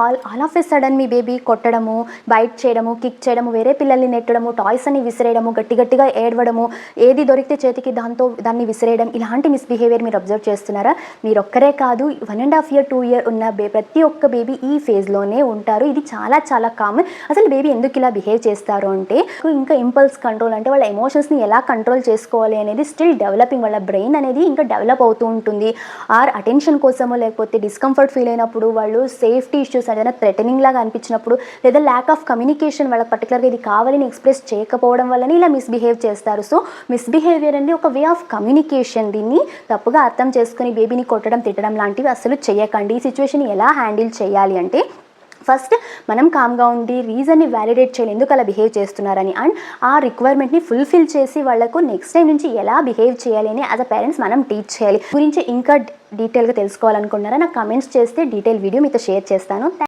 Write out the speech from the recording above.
All of a sudden మీ baby కొట్టడము, bite చేయడము, కిక్ చేయడము, వేరే పిల్లల్ని నెట్టడము, టాయ్స్ అన్ని విసిరేయడము, గట్టిగా ఏడవడము, ఏది దొరికితే చేతికి దాన్ని విసిరేయడం, ఇలాంటి మిస్‌బిహేవియర్ మీరు అబ్జర్వ్ చేస్తున్నారా? మీరొక్కరే కాదు, 1½ ఇయర్, 2 ఇయర్ ఉన్న ప్రతి ఒక్క బేబీ ఈ ఫేజ్‌లోనే ఉంటారు. ఇది చాలా చాలా కామన్. అసలు బేబీ ఎందుకు ఇలా బిహేవ్ చేస్తారు అంటే, ఇంకా ఇంపల్స్ కంట్రోల్ అంటే వాళ్ళ ఎమోషన్స్‌ని ఎలా కంట్రోల్ చేసుకోవాలి అనేది స్టిల్ డెవలపింగ్. వాళ్ళ బ్రెయిన్ అనేది ఇంకా డెవలప్ అవుతూ ఉంటుంది. అటెన్షన్ కోసమో లేకపోతే డిస్కంఫర్ట్ ఫీల్ అయినప్పుడు, వాళ్ళు సేఫ్టీ ఇష్యూస్ ఏదైనా థ్రెటనింగ్ లాగా అనిపించినప్పుడు, లేదా ల్యాక్ ఆఫ్ కమ్యూనికేషన్ వాళ్ళకి పర్టికులర్గా ఇది కావాలని ఎక్స్ప్రెస్ చేయకపోవడం వల్లనే ఇలా మిస్‌బిహేవ్ చేస్తారు. సో మిస్‌బిహేవియర్ అనేది ఒక వే ఆఫ్ కమ్యూనికేషన్. దీన్ని తప్పుగా అర్థం చేసుకుని బేబీని కొట్టడం, తిట్టడం లాంటివి అసలు చేయకండి. ఈ సిచ్యువేషన్ ఎలా హ్యాండిల్ చేయాలి అంటే, ఫస్ట్ మనం కామ్గా ఉండి రీజన్ని వ్యాలిడేట్ చేయాలి, ఎందుకు అలా బిహేవ్ చేస్తున్నారని. అండ్ ఆ రిక్వైర్మెంట్ని ఫుల్ఫిల్ చేసి వాళ్ళకు నెక్స్ట్ టైం నుంచి ఎలా బిహేవ్ చేయాలి అని యాజ్ అ పేరెంట్స్ మనం టీచ్ చేయాలి. గురించి ఇంకా డీటెయిల్గా తెలుసుకోవాలనుకుంటున్నారా? నాకు కమెంట్స్ చేస్తే డీటెయిల్ వీడియో మీతో షేర్ చేస్తాను.